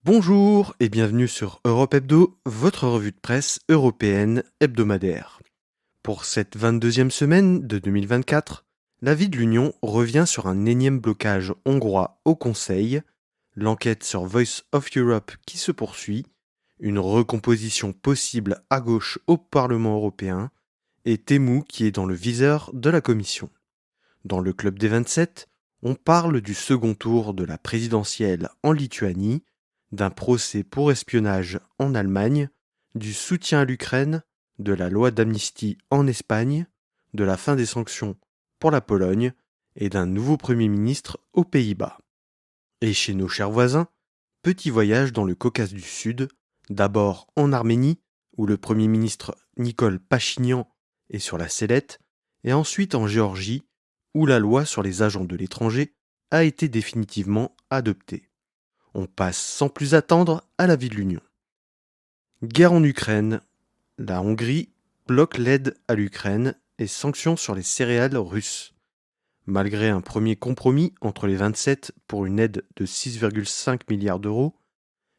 Bonjour et bienvenue sur Europe Hebdo, votre revue de presse européenne hebdomadaire. Pour cette 22e semaine de 2024, l'avis de l'Union revient sur un énième blocage hongrois au Conseil, l'enquête sur Voice of Europe qui se poursuit, une recomposition possible à gauche au Parlement européen et Temu qui est dans le viseur de la Commission. Dans le club des 27, on parle du second tour de la présidentielle en Lituanie, d'un procès pour espionnage en Allemagne, du soutien à l'Ukraine, de la loi d'amnistie en Espagne, de la fin des sanctions pour la Pologne et d'un nouveau Premier ministre aux Pays-Bas. Et chez nos chers voisins, petit voyage dans le Caucase du Sud, d'abord en Arménie, où le Premier ministre Nikol Pachinian est sur la sellette, et ensuite en Géorgie, où la loi sur les agents de l'étranger a été définitivement adoptée. On passe sans plus attendre à l'avis de l'Union. Guerre en Ukraine. La Hongrie bloque l'aide à l'Ukraine et sanctions sur les céréales russes. Malgré un premier compromis entre les 27 pour une aide de 6,5 milliards d'euros,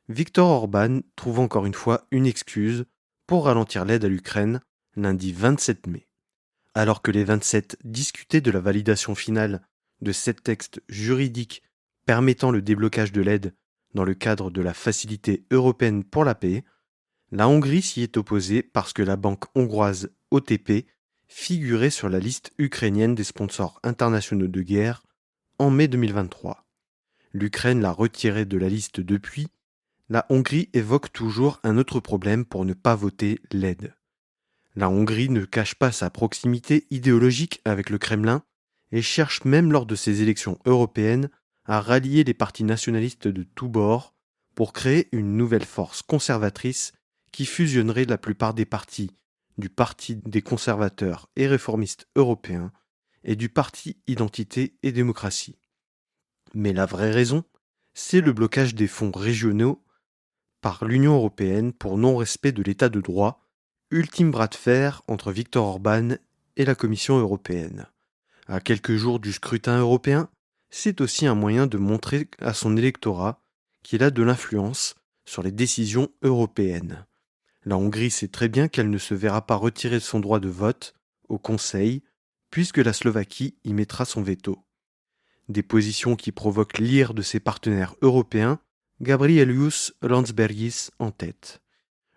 Viktor Orban trouve encore une fois une excuse pour ralentir l'aide à l'Ukraine lundi 27 mai. Alors que les 27 discutaient de la validation finale de 7 textes juridiques permettant le déblocage de l'aide dans le cadre de la Facilité européenne pour la paix, la Hongrie s'y est opposée parce que la banque hongroise OTP figurait sur la liste ukrainienne des sponsors internationaux de guerre en mai 2023. L'Ukraine l'a retirée de la liste depuis. La Hongrie évoque toujours un autre problème pour ne pas voter l'aide. La Hongrie ne cache pas sa proximité idéologique avec le Kremlin et cherche même lors de ses élections européennes à rallier les partis nationalistes de tous bords pour créer une nouvelle force conservatrice qui fusionnerait la plupart des partis du Parti des conservateurs et réformistes européens et du Parti Identité et démocratie. Mais la vraie raison, c'est le blocage des fonds régionaux par l'Union européenne pour non-respect de l'état de droit, ultime bras de fer entre Viktor Orban et la Commission européenne. À quelques jours du scrutin européen, c'est aussi un moyen de montrer à son électorat qu'il a de l'influence sur les décisions européennes. La Hongrie sait très bien qu'elle ne se verra pas retirer son droit de vote au Conseil, puisque la Slovaquie y mettra son veto. Des positions qui provoquent l'ire de ses partenaires européens, Gabrielius Landsbergis en tête.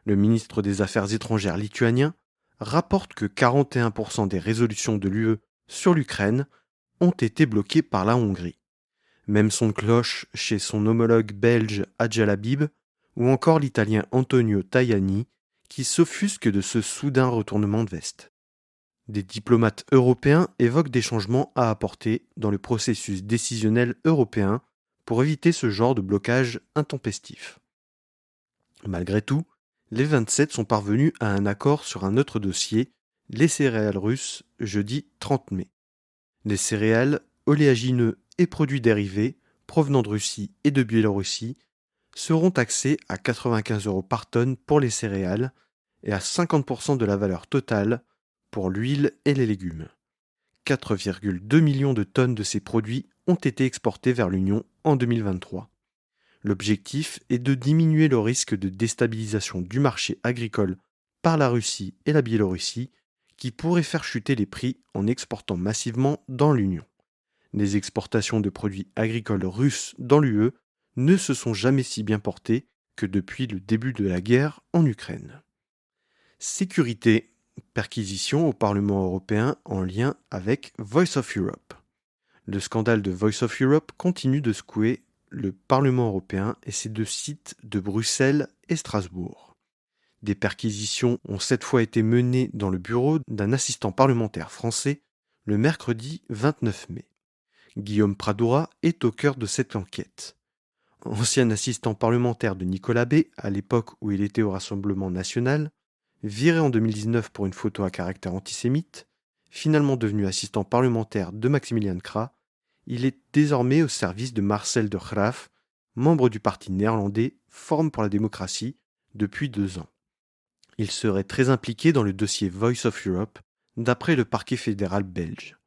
Le ministre des Affaires étrangères lituanien rapporte que 41% des résolutions de l'UE sur l'Ukraine ont été bloquées par la Hongrie. Même son de cloche chez son homologue belge Adjal Habib ou encore l'italien Antonio Tajani qui s'offusque de ce soudain retournement de veste. Des diplomates européens évoquent des changements à apporter dans le processus décisionnel européen pour éviter ce genre de blocage intempestif. Malgré tout, les 27 sont parvenus à un accord sur un autre dossier, les céréales russes, jeudi 30 mai. Les céréales, oléagineux et produits dérivés provenant de Russie et de Biélorussie seront taxés à 95 € par tonne pour les céréales et à 50% de la valeur totale pour l'huile et les légumes. 4,2 millions de tonnes de ces produits ont été exportés vers l'Union en 2023. L'objectif est de diminuer le risque de déstabilisation du marché agricole par la Russie et la Biélorussie qui pourrait faire chuter les prix en exportant massivement dans l'Union. Les exportations de produits agricoles russes dans l'UE ne se sont jamais si bien portées que depuis le début de la guerre en Ukraine. Sécurité, perquisition au Parlement européen en lien avec Voice of Europe. Le scandale de Voice of Europe continue de secouer le Parlement européen et ses deux sites de Bruxelles et Strasbourg. Des perquisitions ont cette fois été menées dans le bureau d'un assistant parlementaire français le mercredi 29 mai. Guillaume Pradoura est au cœur de cette enquête. Ancien assistant parlementaire de Nicolas B, à l'époque où il était au Rassemblement national, viré en 2019 pour une photo à caractère antisémite, finalement devenu assistant parlementaire de Maximilian Krah, il est désormais au service de Marcel de Graaf, membre du parti néerlandais Forum pour la démocratie, depuis 2 ans. Il serait très impliqué dans le dossier Voice of Europe, d'après le parquet fédéral belge.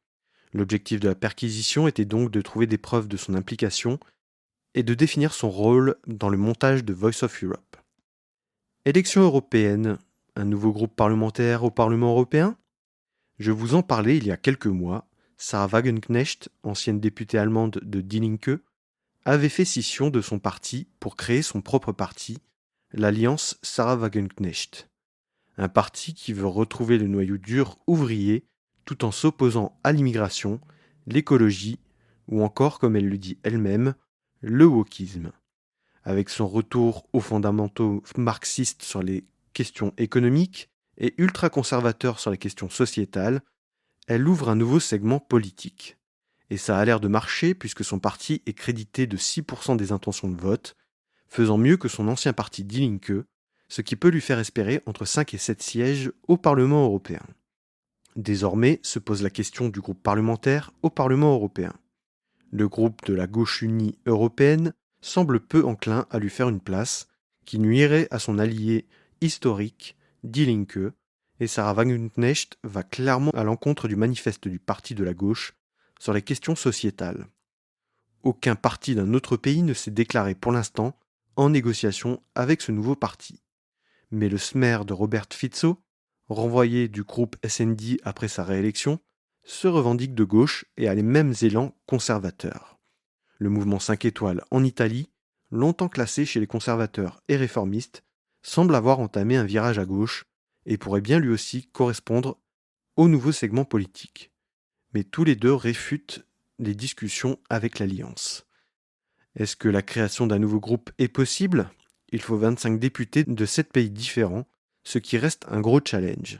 L'objectif de la perquisition était donc de trouver des preuves de son implication et de définir son rôle dans le montage de Voice of Europe. Élections européennes, un nouveau groupe parlementaire au Parlement européen? Je vous en parlais il y a quelques mois. Sarah Wagenknecht, ancienne députée allemande de Die Linke, avait fait scission de son parti pour créer son propre parti, l'Alliance Sarah Wagenknecht. Un parti qui veut retrouver le noyau dur ouvrier tout en s'opposant à l'immigration, l'écologie ou encore, comme elle le dit elle-même, le wokisme. Avec son retour aux fondamentaux marxistes sur les questions économiques et ultra-conservateur sur les questions sociétales, elle ouvre un nouveau segment politique. Et ça a l'air de marcher puisque son parti est crédité de 6% des intentions de vote, faisant mieux que son ancien parti Die Linke, ce qui peut lui faire espérer entre 5 et 7 sièges au Parlement européen. Désormais se pose la question du groupe parlementaire au Parlement européen. Le groupe de la gauche unie européenne semble peu enclin à lui faire une place, qui nuirait à son allié historique, Die Linke, et Sarah Wagenknecht va clairement à l'encontre du manifeste du parti de la gauche sur les questions sociétales. Aucun parti d'un autre pays ne s'est déclaré pour l'instant en négociation avec ce nouveau parti. Mais le smer de Robert Fico, renvoyé du groupe SND après sa réélection, se revendique de gauche et a les mêmes élans conservateurs. Le mouvement 5 étoiles en Italie, longtemps classé chez les conservateurs et réformistes, semble avoir entamé un virage à gauche et pourrait bien lui aussi correspondre au nouveau segment politique. Mais tous les deux réfutent les discussions avec l'Alliance. Est-ce que la création d'un nouveau groupe est possible ? Il faut 25 députés de 7 pays différents, ce qui reste un gros challenge.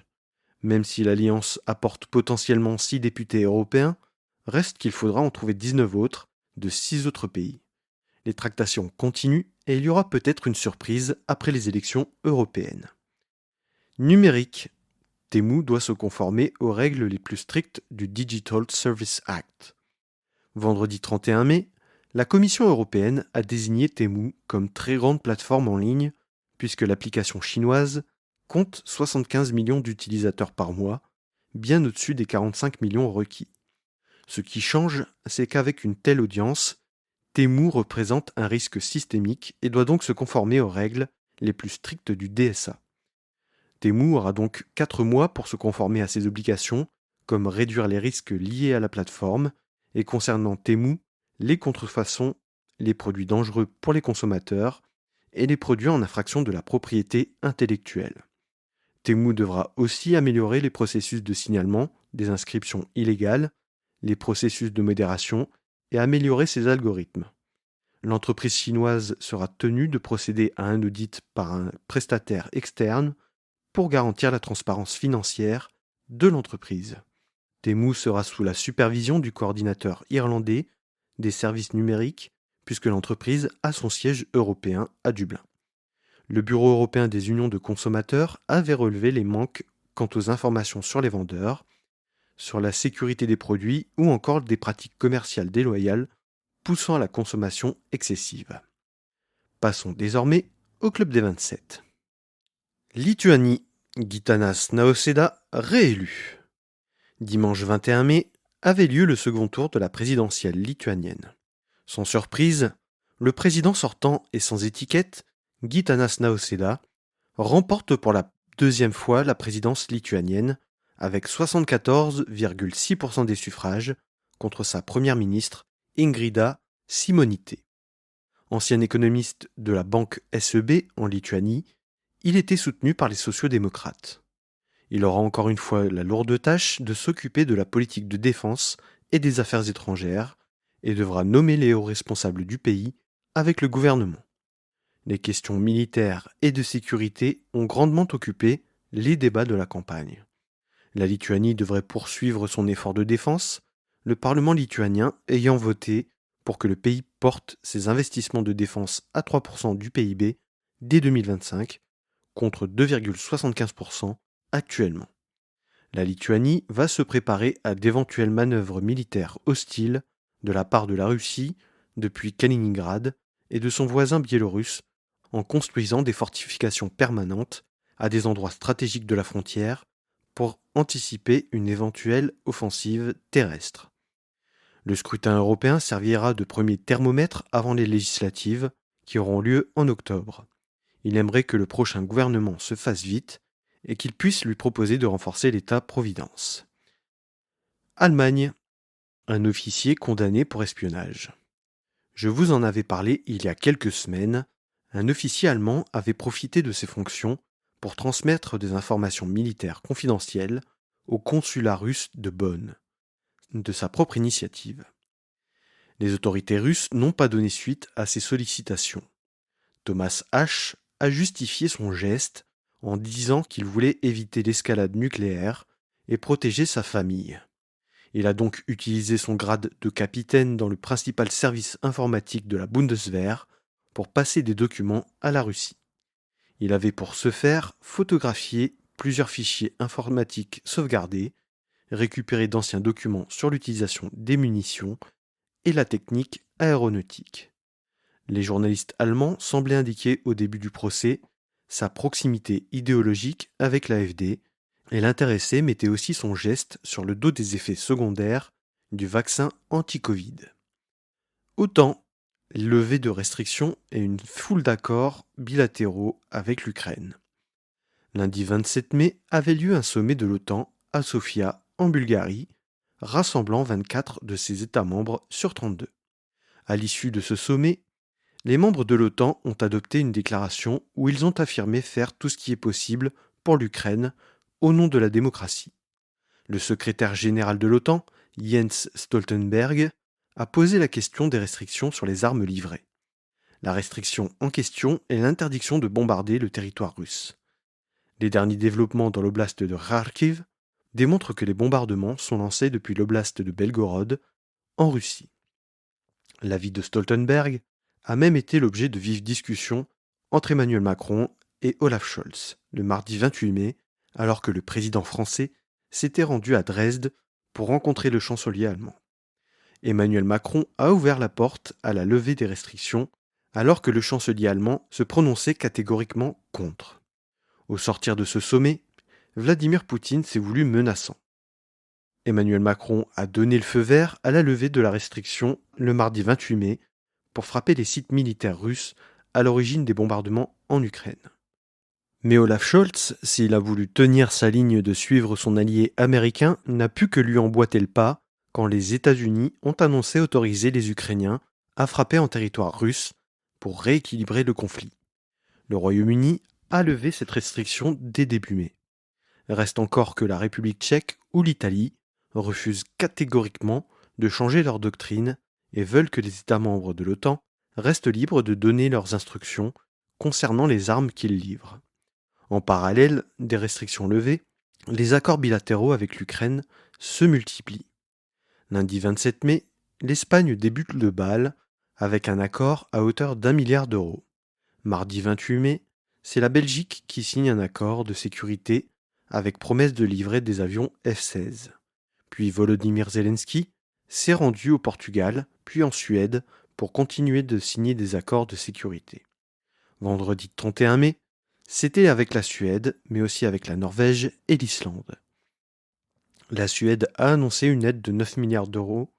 Même si l'Alliance apporte potentiellement 6 députés européens, reste qu'il faudra en trouver 19 autres de 6 autres pays. Les tractations continuent et il y aura peut-être une surprise après les élections européennes. Numérique. Temu doit se conformer aux règles les plus strictes du Digital Services Act. Vendredi 31 mai, la Commission européenne a désigné Temu comme très grande plateforme en ligne puisque l'application chinoise compte 75 millions d'utilisateurs par mois, bien au-dessus des 45 millions requis. Ce qui change, c'est qu'avec une telle audience, Temu représente un risque systémique et doit donc se conformer aux règles les plus strictes du DSA. Temu aura donc 4 mois pour se conformer à ses obligations, comme réduire les risques liés à la plateforme, et concernant Temu, les contrefaçons, les produits dangereux pour les consommateurs et les produits en infraction de la propriété intellectuelle. Temu devra aussi améliorer les processus de signalement des inscriptions illégales, les processus de modération et améliorer ses algorithmes. L'entreprise chinoise sera tenue de procéder à un audit par un prestataire externe pour garantir la transparence financière de l'entreprise. Temu sera sous la supervision du coordinateur irlandais des services numériques puisque l'entreprise a son siège européen à Dublin. Le Bureau européen des unions de consommateurs avait relevé les manques quant aux informations sur les vendeurs, sur la sécurité des produits ou encore des pratiques commerciales déloyales poussant à la consommation excessive. Passons désormais au club des 27. Lituanie, Gitanas Nausėda réélu. Dimanche 21 mai avait lieu le second tour de la présidentielle lituanienne. Sans surprise, le président sortant et sans étiquette, Gitanas Nausėda, remporte pour la deuxième fois la présidence lituanienne avec 74,6% des suffrages contre sa première ministre Ingrida Šimonytė. Ancien économiste de la banque SEB en Lituanie, il était soutenu par les sociaux-démocrates. Il aura encore une fois la lourde tâche de s'occuper de la politique de défense et des affaires étrangères et devra nommer les hauts responsables du pays avec le gouvernement. Les questions militaires et de sécurité ont grandement occupé les débats de la campagne. La Lituanie devrait poursuivre son effort de défense, le Parlement lituanien ayant voté pour que le pays porte ses investissements de défense à 3% du PIB dès 2025, contre 2,75% actuellement. La Lituanie va se préparer à d'éventuelles manœuvres militaires hostiles de la part de la Russie depuis Kaliningrad et de son voisin biélorusse en construisant des fortifications permanentes à des endroits stratégiques de la frontière pour anticiper une éventuelle offensive terrestre. Le scrutin européen servira de premier thermomètre avant les législatives, qui auront lieu en octobre. Il aimerait que le prochain gouvernement se fasse vite et qu'il puisse lui proposer de renforcer l'État-providence. Allemagne. Un officier condamné pour espionnage. Je vous en avais parlé il y a quelques semaines. Un officier allemand avait profité de ses fonctions pour transmettre des informations militaires confidentielles au consulat russe de Bonn, de sa propre initiative. Les autorités russes n'ont pas donné suite à ces sollicitations. Thomas H. a justifié son geste en disant qu'il voulait éviter l'escalade nucléaire et protéger sa famille. Il a donc utilisé son grade de capitaine dans le principal service informatique de la Bundeswehr pour passer des documents à la Russie. Il avait pour ce faire photographié plusieurs fichiers informatiques sauvegardés, récupéré d'anciens documents sur l'utilisation des munitions et la technique aéronautique. Les journalistes allemands semblaient indiquer au début du procès sa proximité idéologique avec l'AfD, et l'intéressé mettait aussi son geste sur le dos des effets secondaires du vaccin anti-Covid. OTAN, levée de restrictions et une foule d'accords bilatéraux avec l'Ukraine. Lundi 27 mai avait lieu un sommet de l'OTAN à Sofia, en Bulgarie, rassemblant 24 de ses États membres sur 32. À l'issue de ce sommet, les membres de l'OTAN ont adopté une déclaration où ils ont affirmé faire tout ce qui est possible pour l'Ukraine au nom de la démocratie. Le secrétaire général de l'OTAN, Jens Stoltenberg, a posé la question des restrictions sur les armes livrées. La restriction en question est l'interdiction de bombarder le territoire russe. Les derniers développements dans l'oblast de Kharkiv démontrent que les bombardements sont lancés depuis l'oblast de Belgorod, en Russie. L'avis de Stoltenberg a même été l'objet de vives discussions entre Emmanuel Macron et Olaf Scholz le mardi 28 mai, alors que le président français s'était rendu à Dresde pour rencontrer le chancelier allemand. Emmanuel Macron a ouvert la porte à la levée des restrictions, alors que le chancelier allemand se prononçait catégoriquement contre. Au sortir de ce sommet, Vladimir Poutine s'est voulu menaçant. Emmanuel Macron a donné le feu vert à la levée de la restriction le mardi 28 mai pour frapper les sites militaires russes à l'origine des bombardements en Ukraine. Mais Olaf Scholz, s'il a voulu tenir sa ligne de suivre son allié américain, n'a pu que lui emboîter le pas quand les États-Unis ont annoncé autoriser les Ukrainiens à frapper en territoire russe pour rééquilibrer le conflit. Le Royaume-Uni a levé cette restriction dès début mai. Reste encore que la République tchèque ou l'Italie refusent catégoriquement de changer leur doctrine et veulent que les États membres de l'OTAN restent libres de donner leurs instructions concernant les armes qu'ils livrent. En parallèle des restrictions levées, les accords bilatéraux avec l'Ukraine se multiplient. Lundi 27 mai, l'Espagne débute le bal avec un accord à hauteur d'1 milliard d'euros. Mardi 28 mai, c'est la Belgique qui signe un accord de sécurité avec promesse de livrer des avions F-16. Puis Volodymyr Zelensky s'est rendu au Portugal, puis en Suède, pour continuer de signer des accords de sécurité. Vendredi 31 mai, c'était avec la Suède, mais aussi avec la Norvège et l'Islande. La Suède a annoncé une aide de 9 milliards d'euros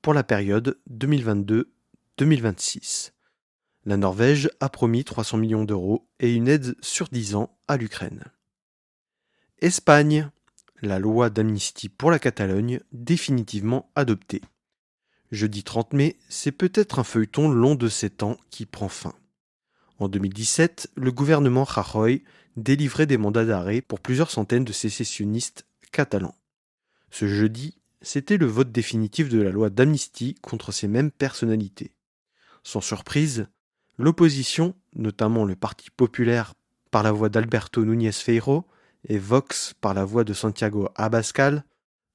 pour la période 2022-2026. La Norvège a promis 300 millions d'euros et une aide sur 10 ans à l'Ukraine. Espagne, la loi d'amnistie pour la Catalogne définitivement adoptée. Jeudi 30 mai, c'est peut-être un feuilleton long de 7 ans qui prend fin. En 2017, le gouvernement Rajoy délivrait des mandats d'arrêt pour plusieurs centaines de sécessionnistes catalans. Ce jeudi, c'était le vote définitif de la loi d'amnistie contre ces mêmes personnalités. Sans surprise, l'opposition, notamment le Parti populaire par la voix d'Alberto Núñez Feijóo et Vox par la voix de Santiago Abascal,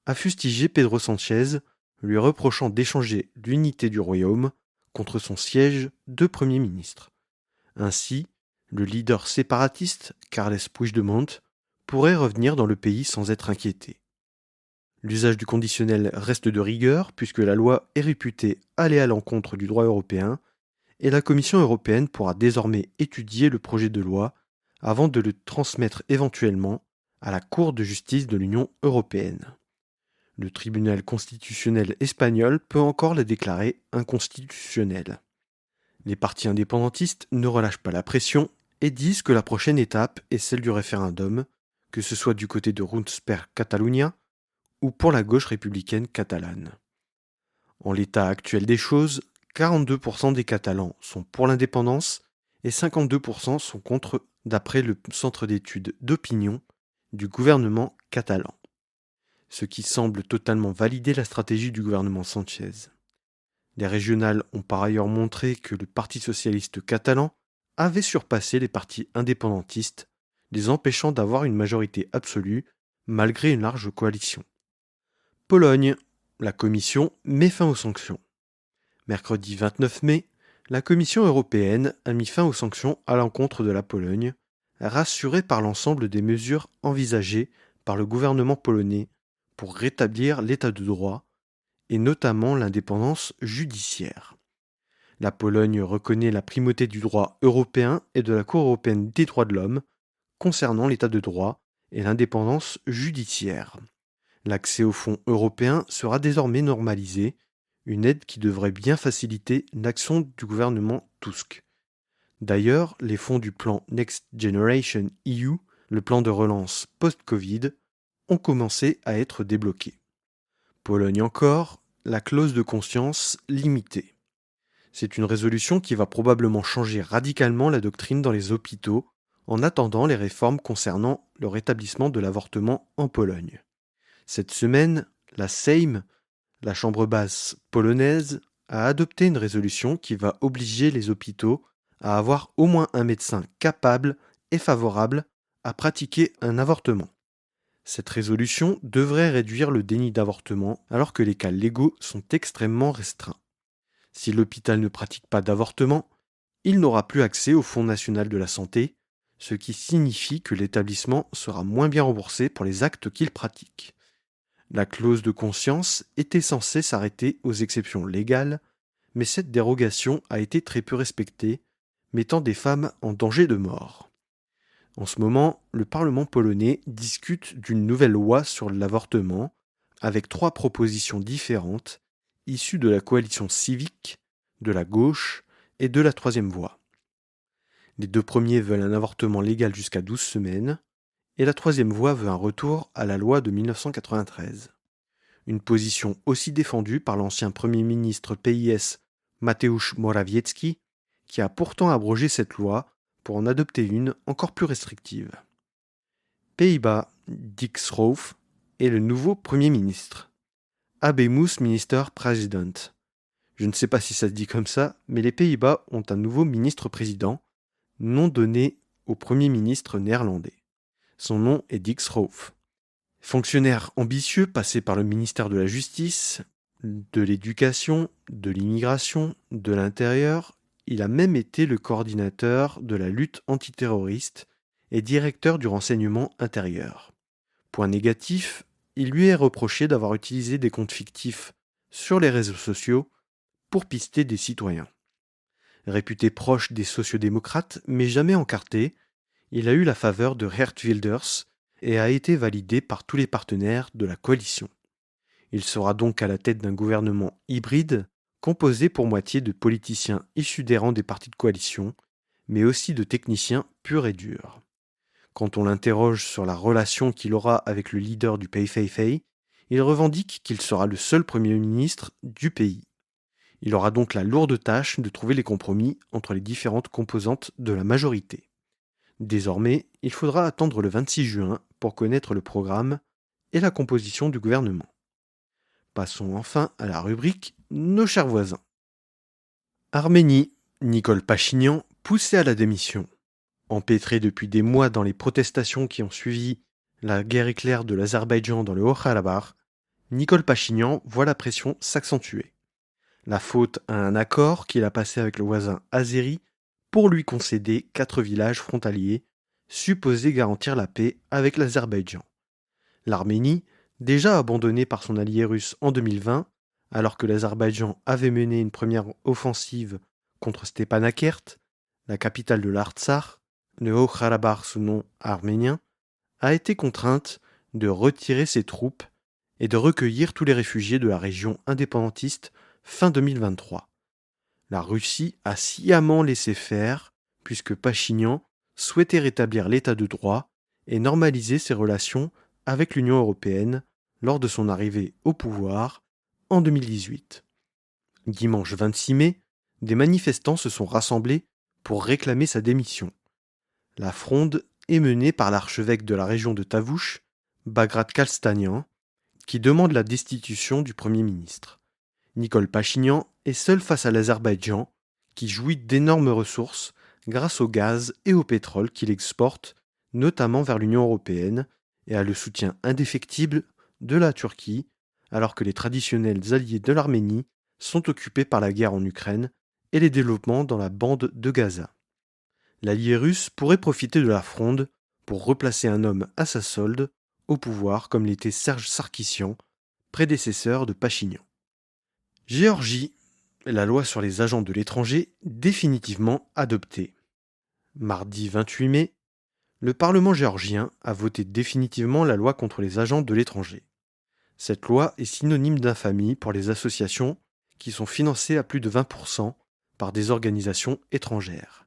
a fustigé Pedro Sánchez, lui reprochant d'échanger l'unité du royaume contre son siège de Premier ministre. Ainsi, le leader séparatiste, Carles Puigdemont, pourrait revenir dans le pays sans être inquiété. L'usage du conditionnel reste de rigueur puisque la loi est réputée aller à l'encontre du droit européen et la Commission européenne pourra désormais étudier le projet de loi avant de le transmettre éventuellement à la Cour de justice de l'Union européenne. Le tribunal constitutionnel espagnol peut encore la déclarer inconstitutionnelle. Les partis indépendantistes ne relâchent pas la pression et disent que la prochaine étape est celle du référendum, que ce soit du côté de Junts per Catalunya ou pour la gauche républicaine catalane. En l'état actuel des choses, 42% des Catalans sont pour l'indépendance et 52% sont contre, d'après le centre d'études d'opinion du gouvernement catalan, ce qui semble totalement valider la stratégie du gouvernement Sánchez. Les régionales ont par ailleurs montré que le Parti socialiste catalan avait surpassé les partis indépendantistes, les empêchant d'avoir une majorité absolue malgré une large coalition. Pologne, la Commission met fin aux sanctions. Mercredi 29 mai, la Commission européenne a mis fin aux sanctions à l'encontre de la Pologne, rassurée par l'ensemble des mesures envisagées par le gouvernement polonais pour rétablir l'état de droit et notamment l'indépendance judiciaire. La Pologne reconnaît la primauté du droit européen et de la Cour européenne des droits de l'homme concernant l'état de droit et l'indépendance judiciaire. L'accès aux fonds européens sera désormais normalisé, une aide qui devrait bien faciliter l'action du gouvernement Tusk. D'ailleurs, les fonds du plan Next Generation EU, le plan de relance post-Covid, ont commencé à être débloqués. Pologne encore, la clause de conscience limitée. C'est une résolution qui va probablement changer radicalement la doctrine dans les hôpitaux en attendant les réformes concernant le rétablissement de l'avortement en Pologne. Cette semaine, la Sejm, la chambre basse polonaise, a adopté une résolution qui va obliger les hôpitaux à avoir au moins un médecin capable et favorable à pratiquer un avortement. Cette résolution devrait réduire le déni d'avortement alors que les cas légaux sont extrêmement restreints. Si l'hôpital ne pratique pas d'avortement, il n'aura plus accès au Fonds national de la santé, ce qui signifie que l'établissement sera moins bien remboursé pour les actes qu'il pratique. La clause de conscience était censée s'arrêter aux exceptions légales, mais cette dérogation a été très peu respectée, mettant des femmes en danger de mort. En ce moment, le Parlement polonais discute d'une nouvelle loi sur l'avortement, avec 3 propositions différentes, issues de la coalition civique, de la gauche et de la troisième voie. Les 2 premiers veulent un avortement légal jusqu'à 12 semaines, et la troisième voie veut un retour à la loi de 1993. Une position aussi défendue par l'ancien Premier ministre PiS Mateusz Morawiecki, qui a pourtant abrogé cette loi pour en adopter une encore plus restrictive. Pays-Bas, Dick Schoof est le nouveau Premier ministre. Habemus Minister President. Je ne sais pas si ça se dit comme ça, mais les Pays-Bas ont un nouveau ministre-président, nom donné au Premier ministre néerlandais. Son nom est Dick Schoof. Fonctionnaire ambitieux passé par le ministère de la Justice, de l'Éducation, de l'Immigration, de l'Intérieur, il a même été le coordinateur de la lutte antiterroriste et directeur du renseignement intérieur. Point négatif, il lui est reproché d'avoir utilisé des comptes fictifs sur les réseaux sociaux pour pister des citoyens. Réputé proche des sociodémocrates, mais jamais encarté, il a eu la faveur de Geert Wilders et a été validé par tous les partenaires de la coalition. Il sera donc à la tête d'un gouvernement hybride, composé pour moitié de politiciens issus des rangs des partis de coalition, mais aussi de techniciens purs et durs. Quand on l'interroge sur la relation qu'il aura avec le leader du PFAFA, il revendique qu'il sera le seul Premier ministre du pays. Il aura donc la lourde tâche de trouver les compromis entre les différentes composantes de la majorité. Désormais, il faudra attendre le 26 juin pour connaître le programme et la composition du gouvernement. Passons enfin à la rubrique « Nos chers voisins ». Arménie, Nicole Pachinian poussé à la démission. Empêtré depuis des mois dans les protestations qui ont suivi la guerre éclair de l'Azerbaïdjan dans le Haut-Karabakh, Nicole Pachinian voit la pression s'accentuer. La faute à un accord qu'il a passé avec le voisin azéri pour lui concéder 4 villages frontaliers, supposés garantir la paix avec l'Azerbaïdjan. L'Arménie, déjà abandonnée par son allié russe en 2020, alors que l'Azerbaïdjan avait mené une première offensive contre Stepanakert, la capitale de l'Artsakh, le Haut-Karabakh sous nom arménien, a été contrainte de retirer ses troupes et de recueillir tous les réfugiés de la région indépendantiste fin 2023. La Russie a sciemment laissé faire, puisque Pachinian souhaitait rétablir l'état de droit et normaliser ses relations avec l'Union européenne lors de son arrivée au pouvoir en 2018. Dimanche 26 mai, des manifestants se sont rassemblés pour réclamer sa démission. La fronde est menée par l'archevêque de la région de Tavush, Bagrat Kalstanian, qui demande la destitution du Premier ministre. Nicole Pachinian est seule face à l'Azerbaïdjan, qui jouit d'énormes ressources grâce au gaz et au pétrole qu'il exporte, notamment vers l'Union européenne, et a le soutien indéfectible de la Turquie, alors que les traditionnels alliés de l'Arménie sont occupés par la guerre en Ukraine et les développements dans la bande de Gaza. L'allié russe pourrait profiter de la fronde pour replacer un homme à sa solde au pouvoir comme l'était Serge Sarkissian, prédécesseur de Pachinian. Géorgie, la loi sur les agents de l'étranger définitivement adoptée. Mardi 28 mai, le Parlement géorgien a voté définitivement la loi contre les agents de l'étranger. Cette loi est synonyme d'infamie pour les associations qui sont financées à plus de 20% par des organisations étrangères.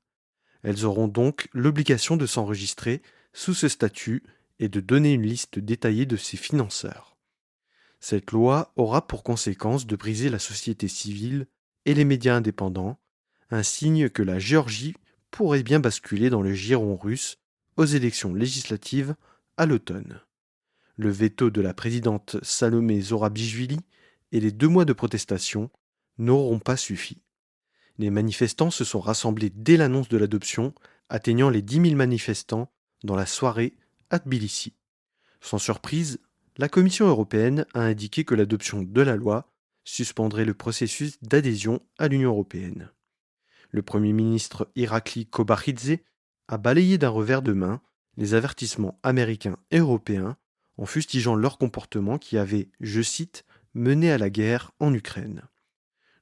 Elles auront donc l'obligation de s'enregistrer sous ce statut et de donner une liste détaillée de ses financeurs. Cette loi aura pour conséquence de briser la société civile et les médias indépendants, un signe que la Géorgie pourrait bien basculer dans le giron russe aux élections législatives à l'automne. Le veto de la présidente Salomé Zourabichvili et les 2 mois de protestation n'auront pas suffi. Les manifestants se sont rassemblés dès l'annonce de l'adoption, atteignant les 10 000 manifestants dans la soirée à Tbilissi. Sans surprise, la Commission européenne a indiqué que l'adoption de la loi suspendrait le processus d'adhésion à l'Union européenne. Le Premier ministre Irakli Kobakhidze a balayé d'un revers de main les avertissements américains et européens en fustigeant leur comportement qui avait, je cite, mené à la guerre en Ukraine.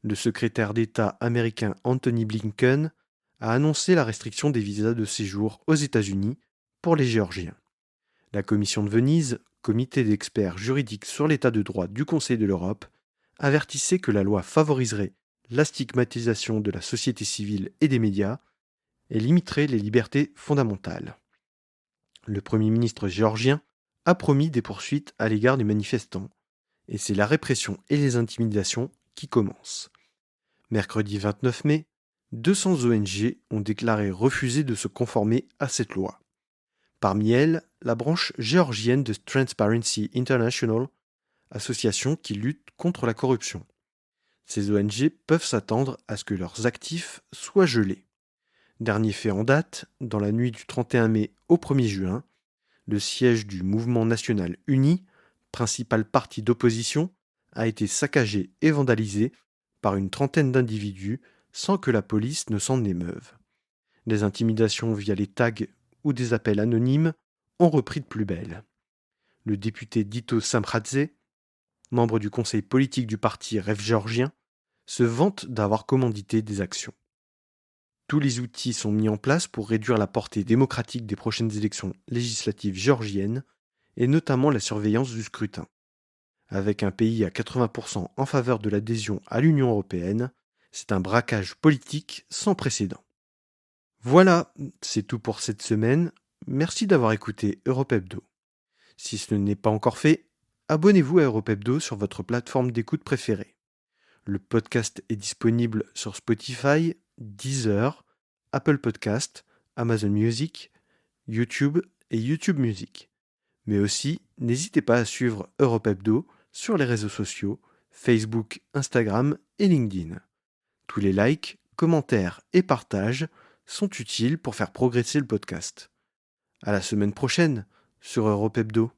Le secrétaire d'État américain Anthony Blinken a annoncé la restriction des visas de séjour aux États-Unis pour les Géorgiens. La Commission de Venise, comité d'experts juridiques sur l'état de droit du Conseil de l'Europe, avertissait que la loi favoriserait la stigmatisation de la société civile et des médias et limiterait les libertés fondamentales. Le Premier ministre géorgien a promis des poursuites à l'égard des manifestants, et c'est la répression et les intimidations qui commencent. Mercredi 29 mai, 200 ONG ont déclaré refuser de se conformer à cette loi. Parmi elles, la branche géorgienne de Transparency International, association qui lutte contre la corruption. Ces ONG peuvent s'attendre à ce que leurs actifs soient gelés. Dernier fait en date, dans la nuit du 31 mai au 1er juin, le siège du Mouvement national uni, principal parti d'opposition, a été saccagé et vandalisé par une trentaine d'individus sans que la police ne s'en émeuve. Des intimidations via les tags ou des appels anonymes ont repris de plus belle. Le député Dito Samkhadze, membre du conseil politique du parti Rêve géorgien, se vante d'avoir commandité des actions. Tous les outils sont mis en place pour réduire la portée démocratique des prochaines élections législatives géorgiennes, et notamment la surveillance du scrutin. Avec un pays à 80% en faveur de l'adhésion à l'Union européenne, c'est un braquage politique sans précédent. Voilà, c'est tout pour cette semaine. Merci d'avoir écouté Europe Hebdo. Si ce n'est pas encore fait, abonnez-vous à Europe Hebdo sur votre plateforme d'écoute préférée. Le podcast est disponible sur Spotify, Deezer, Apple Podcast, Amazon Music, YouTube et YouTube Music. Mais aussi, n'hésitez pas à suivre Europe Hebdo sur les réseaux sociaux, Facebook, Instagram et LinkedIn. Tous les likes, commentaires et partages sont utiles pour faire progresser le podcast. À la semaine prochaine sur Europe Hebdo.